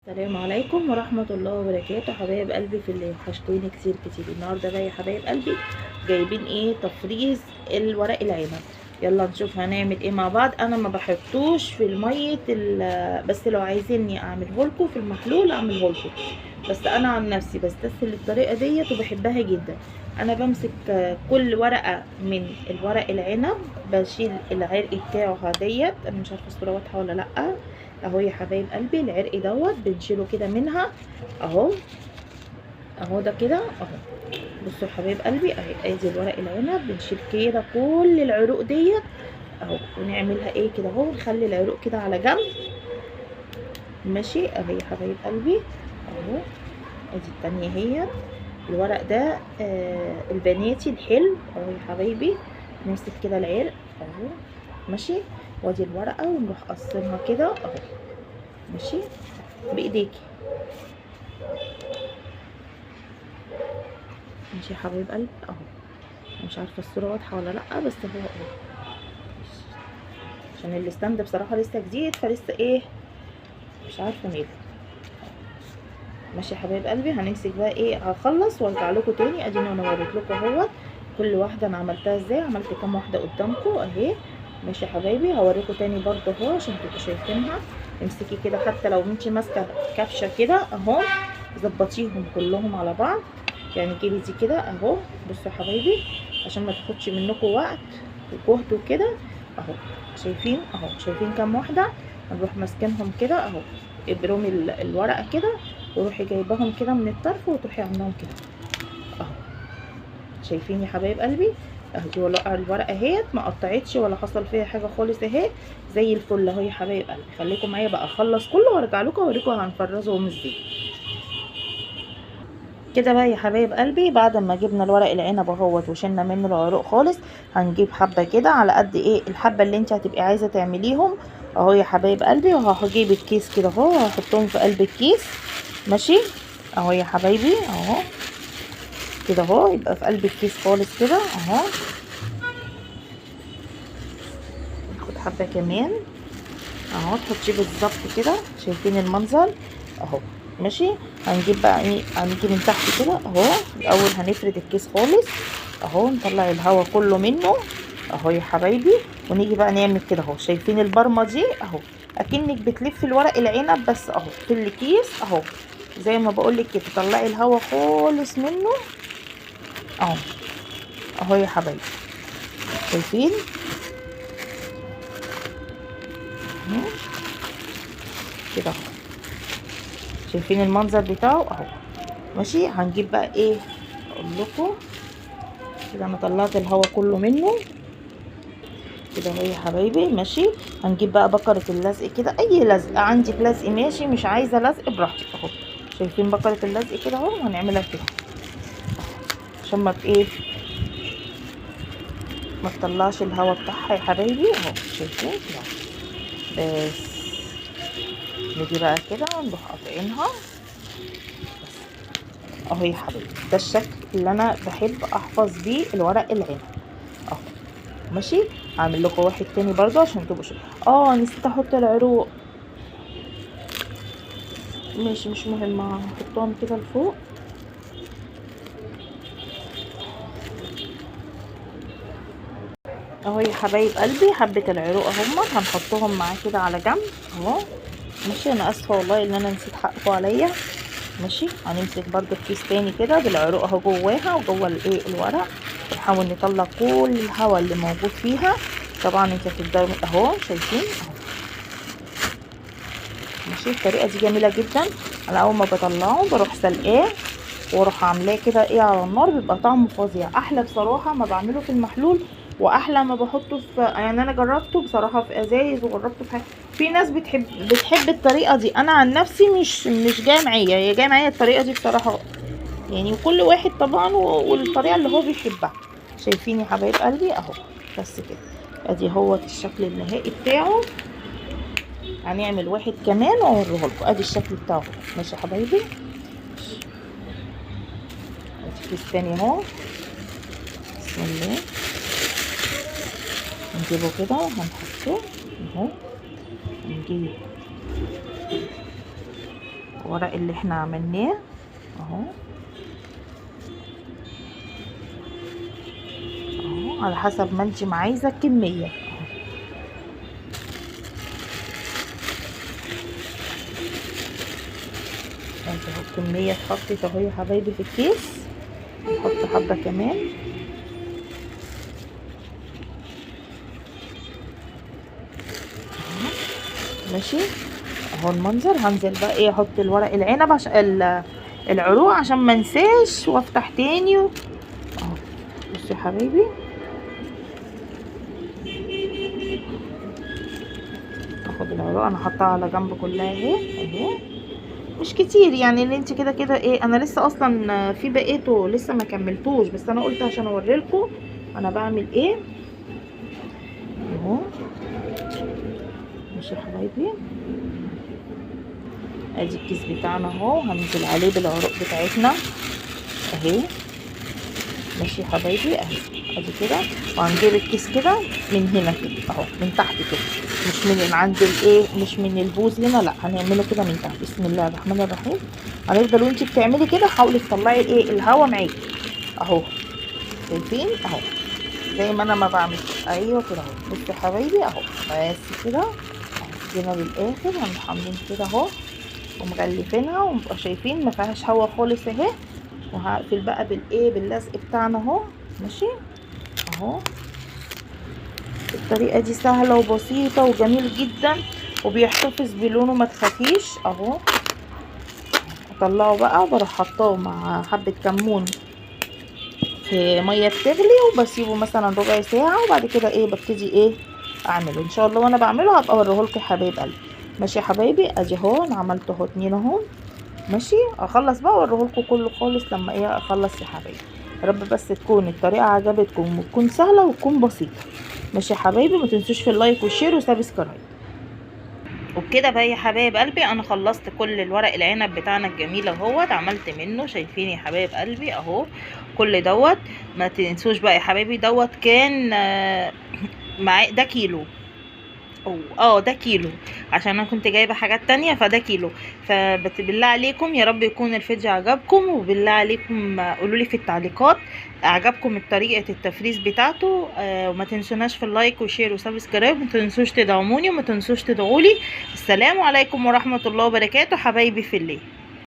السلام عليكم ورحمة الله وبركاته حبايب قلبي في اللي وحشتوني كتير كتير. النهاردة بقى يا حبايب قلبي جايبين ايه؟ تفريز الورق العنب. يلا نشوف هنعمل ايه مع بعض. انا ما بحطوش في المية بس لو عايزيني اعمله لكم في المحلول اعمله لكم، بس انا عن نفسي بستسهل الطريقة ديت وبحبها جدا. انا بمسك كل ورقة من الورق العنب بشيل العرق بتاعها ديت. انا مش عارفة الصورة واضحة ولا لأ. اهو يا حبايب قلبي العرق دوت بنشيله كده منها اهو. اهو ده كده اهو. بصوا يا حبايب قلبي اهي ادي الورق العنب بنشيل كده كل العروق ديت اهو، ونعملها ايه كده اهو، نخلي العروق كده على جنب. ماشي اهي يا حبايب قلبي اهو. ادي التانية هي الورق ده البناتي الحلو اهو يا حبايبي. نمسك كده العرق اهو ماشي، وادي الورقة ونروح قصينها كده اهو ماشي بايديكي. ماشي يا حبايب قلبي اهو. مش عارفه الصوره واضحه ولا لا، بس هو اهو عشان الستاند بصراحه لسه جديد فلسه ايه مش عارفه ماله. ماشي يا حبايب قلبي هنمسك بقى ايه، هخلص وارجع لكم تاني. اديني انا وريت لكم اهوت كل واحده انا عملتها ازاي، عملت كام واحده قدامكم اهي. ماشي يا حبايبي هوريكم تاني برضه اهو عشان تبقوا شايفينها. امسكي كده حتى لو انتي ماسكه كبشه كده اهو، ظبطيهم كلهم على بعض يعني. جيبي دي كده اهو. بصوا يا حبايبي عشان ما تاخدش منكم وقت وجهد وكده اهو. شايفين اهو، شايفين كام واحده؟ هنروح ماسكينهم كده اهو، ابرمي الورقه كده وروحي جايباهم كده من الطرف وتروحي عاملاهم كده اهو. شايفين يا حبايب قلبي اهو، دي الورقه اهيت ما قطعتش ولا حصل فيها حاجه خالص اهي زي الفل اهو يا حبايب قلبي. خليكم معايا بقى اخلص كله وارجع لكم اوريكم هنفرزهم ازاي. كده بقى يا حبايب قلبي بعد ما جبنا الورق العنب اهوت وشلنا منه العروق خالص، هنجيب حبه كده على قد ايه الحبه اللي انت هتبقي عايزه تعمليهم اهو يا حبايب قلبي. وهجيب الكيس كده اهو وهحطهم في قلب الكيس ماشي اهو يا حبايبي اهو كده اهو، يبقى في قلب الكيس خالص كده اهو. ناخد حبه كمان اهو تحطيه بالظبط كده. شايفين المنظر اهو ماشي. هنجيب بقى ايه، هنيجي من تحت كده اهو. الاول هنفرد الكيس خالص اهو، نطلع الهواء كله منه اهو يا حبايبي. ونيجي بقى نعمل كده اهو. شايفين البرمه دي اهو، اكنك بتلفي الورق العنب بس اهو في الكيس اهو. زي ما بقولك كده طلعي الهواء خالص منه اهو. اهو يا حبايبي شايفين كده اهو. شايفين المنظر بتاعه اهو ماشي. هنجيب بقى ايه اقول لكم كده، انا طلعت الهواء كله منه كده اهو يا حبايبي ماشي. هنجيب بقى بكره اللزق كده، اي لزق عندك لزق ماشي، مش عايزه لزق براحتك اهو. شايفين بكره اللزق كده اهو، هنعملها كده عشان ما ايه ما تطلعش الهواء بتاعها يا حبايبي اهو. شايفين كده بس. نيجي بقى كده نروح قاطعينها اهو يا حبايبي. ده الشكل اللي انا بحب احفظ بيه الورق العنب اهو ماشي. هعمل لكم واحد تاني برضه عشان تبقوا نسيت احط العروق. ماشي مش مهم، هحطهم كده لفوق اهو يا حبايب قلبي. حبه العروق اهم هنحطهم معاه كده على جنب اهو ماشي. انا اسفه والله ان انا نسيت حقكم عليا ماشي. هنمسك برضو الكيس تاني كده بالعروق اهو جواها وجوه الايه الورق، ونحاول نطلع كل الهواء اللي موجود فيها. طبعا انت هتقدروا اهو شايفين اهو ماشي. الطريقه دي جميله جدا. انا اول ما بطلعه بروح سلقاه واروح عاملاه كده ايه على النار، بيبقى طعمه فظيع. احلى بصراحه ما بعمله في المحلول، واحلى ما بحطه في يعني انا جربته بصراحه في ازايز وجربته في حاجة. في ناس بتحب الطريقه دي، انا عن نفسي مش جايه معايا، هي جايه معايا الطريقه دي بصراحه يعني. وكل واحد طبعا والطريقه اللي هو بيحبها. شايفين يا حبايب قلبي اهو بس كده. ادي هو الشكل النهائي بتاعه. هنعمل واحد كمان واوريه لكم. ادي الشكل بتاعه ماشي يا حبايبي. ادي كيس تاني اهو. بسم الله. نجيبه كده هنحطه اهو. نجيب الورق اللي احنا عملناه اهو، اهو على حسب ما انت عايزه الكميه. اهو الكميه اتحطت اهو يا حبايبي في الكيس. نحط حبه كمان. ماشي اهو المنظر. هنزل بقى ايه احط الورق العنب عشان العروق عشان ما انساش وافتح تاني اهو. بصوا يا حبايبي اخد العروق انا حطها على جنب كلها اهي اهي، مش كتير يعني اللي انت كده كده ايه. انا لسه اصلا في بقيته لسه ما كملتوش، بس انا قلت عشان اوريلكم انا بعمل ايه اهو. ماشي يا حبايبي ادي الكيس بتاعنا اهو، هنزل عليه بالعروق بتاعتنا اهي. ماشي يا حبايبي اهي ادي كده. وهنجيب الكيس كده من هنا كده اهو، من تحت كده، مش من عند الايه، مش من البوز هنا، لا هنعمله كده من تحت. بسم الله الرحمن الرحيم. هنفضل وانتي بتعملي كده حاولي تطلعي الايه الهوا معاكي اهو، شايفين اهو زي ما انا ما بعمل. ايوه كده اهو. بصوا يا حبايبي اهو بس كده اهو. جينا للاخر هنروح عاملين كده اهو ومغلفينها ونبقى شايفين ما فيهاش هوا خالص اهي. وهقفل بقى بالايه باللزق بتاعنا اهو. ماشي اهو. الطريقه دي سهله وبسيطه وجميل جدا وبيحتفظ بلونه، ما تخافيش اهو. اطلعه بقى بروح حطاه مع حبه كمون في ميه بتغلي وبسيبه مثلا ربع ساعه، وبعد كده ايه ببتدي ايه اعمله ان شاء الله. وانا بعمله هبقى اوريهولكم يا حبايب قلبي. ماشي يا حبايبي ادي اهو انا عملت اهو 2 اهو. ماشي اخلص بقى اوريهولكم كله خالص لما ايه اخلص يا حبايبي. يا رب بس تكون الطريقه عجبتكم وتكون سهله وتكون بسيطه. ماشي يا حبايبي ما تنسوش في اللايك والشير وسبسكرايب. وبكده بقى يا حبايب قلبي انا خلصت كل الورق العنب بتاعنا الجميل اهوت، عملت منه شايفين يا حبايب قلبي اهو كل دوت. ما تنسوش بقى يا حبايبي دوت كان معاه ده كيلو. ده كيلو عشان انا كنت جايبه حاجات تانية فده كيلو. فبالله عليكم يا رب يكون الفيديو عجبكم، وبالله عليكم قولوا لي في التعليقات عجبكم طريقه التفريز بتاعته. وما تنسوناش في اللايك وشير وسبسكرايب، ما تنسوش تدعموني وما تنسوش تدعوا لي. السلام عليكم ورحمه الله وبركاته حبايبي في الله.